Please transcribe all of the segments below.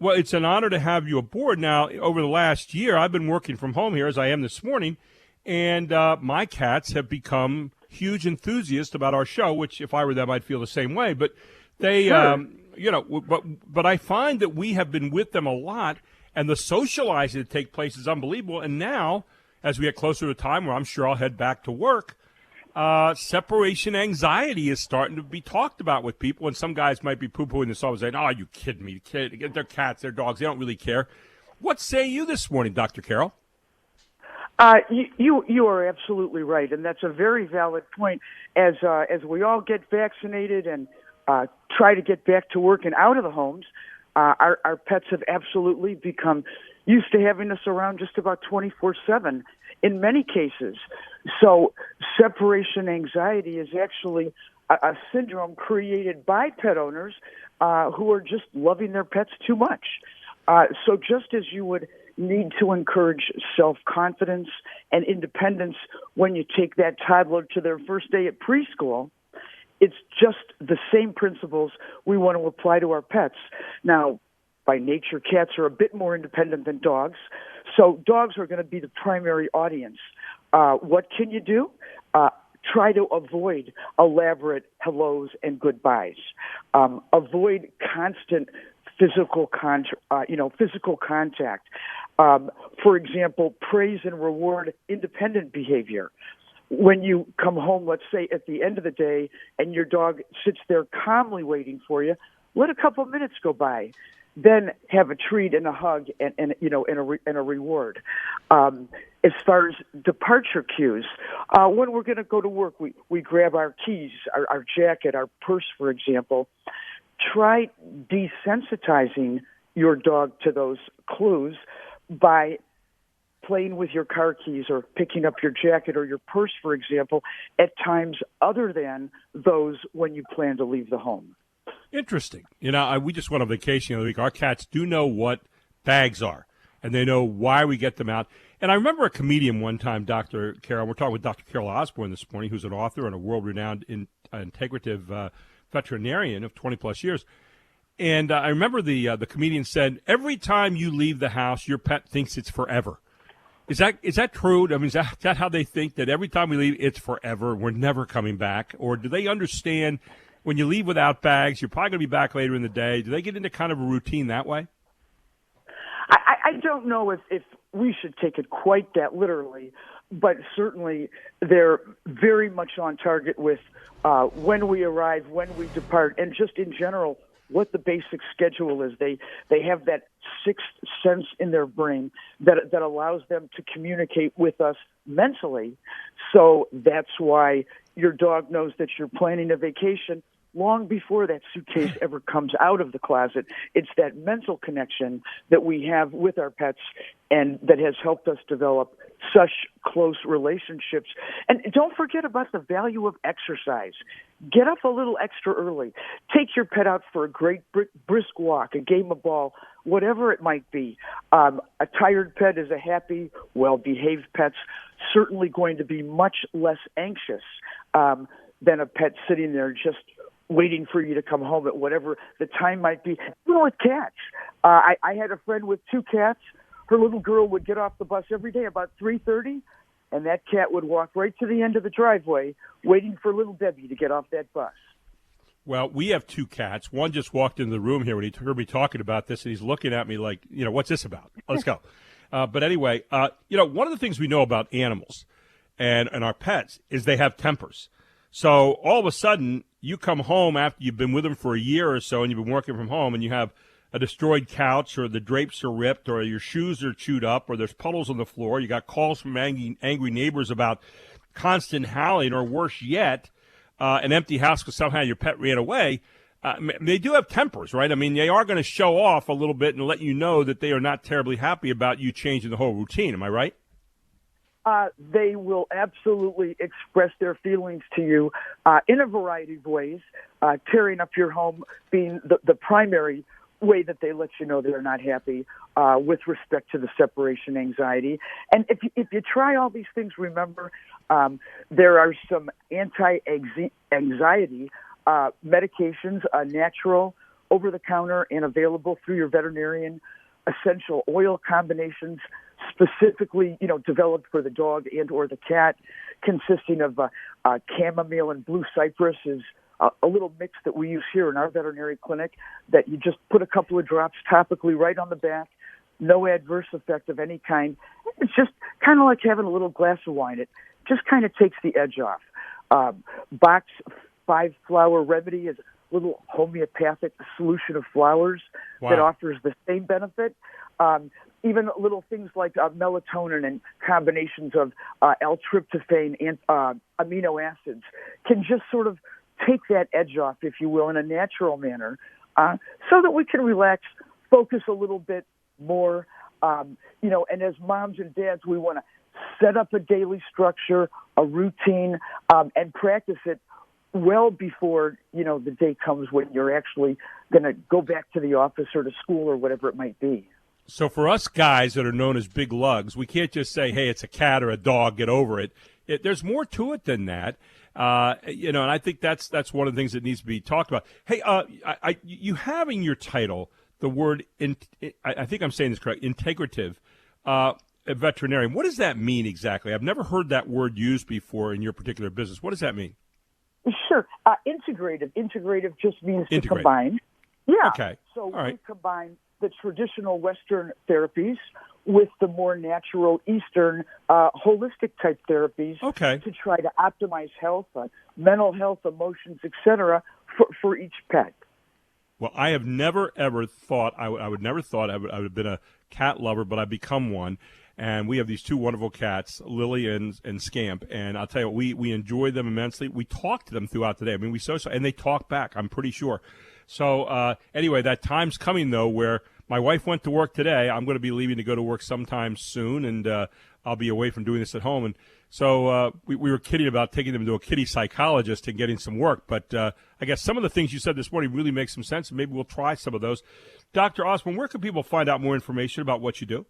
Well, it's an honor to have you aboard. Now, over the last year, I've been working from home here, as I am this morning, and my cats have become huge enthusiasts about our show, which if I were them, I'd feel the same way. But they, Sure. but I find that we have been with them a lot, and the socializing that takes place is unbelievable. And now, as we get closer to a time where I'm sure I'll head back to work, separation anxiety is starting to be talked about with people, and some guys might be poo-pooing this all and saying, "Oh, you kidding me? They're cats, they're dogs, they don't really care." What say you this morning, Dr. Carroll? You are absolutely right, and that's a very valid point. As we all get vaccinated and try to get back to work and out of the homes, our pets have absolutely become used to having us around just about 24/7 in many cases. So separation anxiety is actually a syndrome created by pet owners who are just loving their pets too much. So just as you would need to encourage self-confidence and independence when you take that toddler to their first day at preschool, it's just the same principles we want to apply to our pets. Now, by nature, cats are a bit more independent than dogs, so dogs are going to be the primary audience. What can you do? Try to avoid elaborate hellos and goodbyes. Avoid constant physical contact. For example, praise and reward independent behavior. When you come home, let's say at the end of the day, and your dog sits there calmly waiting for you, let a couple of minutes go by. Then have a treat and a hug and a reward. As far as departure cues, when we're going to go to work, we grab our keys, our jacket, our purse, for example. Try desensitizing your dog to those clues by playing with your car keys or picking up your jacket or your purse, for example, at times other than those when you plan to leave the home. Interesting. We just went on vacation the other week. Our cats do know what bags are, and they know why we get them out. And I remember a comedian one time, Dr. Carroll, we're talking with Dr. Carol Osborne this morning, who's an author and a world-renowned integrative veterinarian of 20-plus years. And I remember the comedian said, every time you leave the house, your pet thinks it's forever. Is that true? I mean, is that how they think, that every time we leave, it's forever, we're never coming back? Or do they understand when you leave without bags, you're probably going to be back later in the day? Do they get into kind of a routine that way? I don't know if we should take it quite that literally, but certainly they're very much on target with when we arrive, when we depart, and just in general what the basic schedule is. They have that sixth sense in their brain that allows them to communicate with us mentally. So that's why your dog knows that you're planning a vacation long before that suitcase ever comes out of the closet. It's that mental connection that we have with our pets and that has helped us develop such close relationships. And don't forget about the value of exercise. Get up a little extra early. Take your pet out for a great brisk walk, a game of ball, whatever it might be. A tired pet is a happy, well-behaved pet's certainly going to be much less anxious than a pet sitting there just waiting for you to come home at whatever the time might be. With cats, I had a friend with two cats. Her little girl would get off the bus every day about 3:30, and that cat would walk right to the end of the driveway waiting for little Debbie to get off that bus. Well, we have two cats. One just walked into the room here when he heard me talking about this, and he's looking at me like, what's this about? Let's go. But anyway, one of the things we know about animals and our pets is they have tempers. So all of a sudden, you come home after you've been with them for a year or so and you've been working from home and you have a destroyed couch or the drapes are ripped or your shoes are chewed up or there's puddles on the floor. You got calls from angry neighbors about constant howling or worse yet, an empty house because somehow your pet ran away. They do have tempers, right? I mean, they are going to show off a little bit and let you know that they are not terribly happy about you changing the whole routine. Am I right? They will absolutely express their feelings to you in a variety of ways, tearing up your home being the primary way that they let you know they're not happy with respect to the separation anxiety. And if you try all these things, remember, there are some anti-anxiety medications, natural over the counter and available through your veterinarian, essential oil combinations specifically, developed for the dog and or the cat, consisting of chamomile and blue cypress is a little mix that we use here in our veterinary clinic that you just put a couple of drops topically right on the back, no adverse effect of any kind. It's just kind of like having a little glass of wine. It just kind of takes the edge off. Box 5-flower remedy is a little homeopathic solution of flowers that offers the same benefit. Even little things like melatonin and combinations of L-tryptophan and amino acids can just sort of take that edge off, if you will, in a natural manner, so that we can relax, focus a little bit more. And as moms and dads, we want to set up a daily structure, a routine, and practice it well before, the day comes when you're actually going to go back to the office or to school or whatever it might be. So for us guys that are known as big lugs, we can't just say, hey, it's a cat or a dog, get over it. There's more to it than that. And I think that's one of the things that needs to be talked about. Hey, you have in your title the word, I think I'm saying this correct, integrative veterinarian. What does that mean exactly? I've never heard that word used before in your particular business. What does that mean? Sure. Integrative. Integrative just means to combine. Yeah. Okay. So all right. We combine the traditional Western therapies with the more natural Eastern holistic type therapies to try to optimize health, mental health, emotions, etc. for each pet. Well, I have never ever thought I would have been a cat lover, but I've become one. And we have these two wonderful cats, Lily and Scamp. And I'll tell you what, we enjoy them immensely. We talk to them throughout the day. I mean, and they talk back, I'm pretty sure. So anyway, that time's coming, though, where my wife went to work today. I'm going to be leaving to go to work sometime soon, and I'll be away from doing this at home. And so we were kidding about taking them to a kitty psychologist and getting some work. But I guess some of the things you said this morning really make some sense, and maybe we'll try some of those. Dr. Osborne, where can people find out more information about what you do?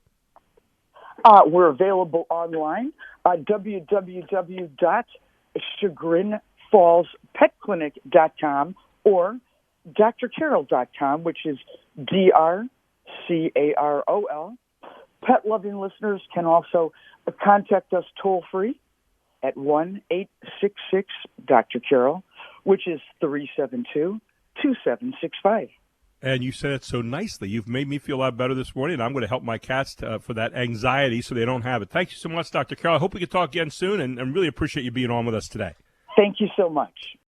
We're available online, www.chagrinfallspetclinic.com or drcarol.com, which is DRCAROL. Pet-loving listeners can also contact us toll-free at 1-866-DR-CAROL, which is 372-2765. And you said it so nicely. You've made me feel a lot better this morning, and I'm going to help my cats for that anxiety so they don't have it. Thank you so much, Dr. Carol. I hope we can talk again soon, and really appreciate you being on with us today. Thank you so much.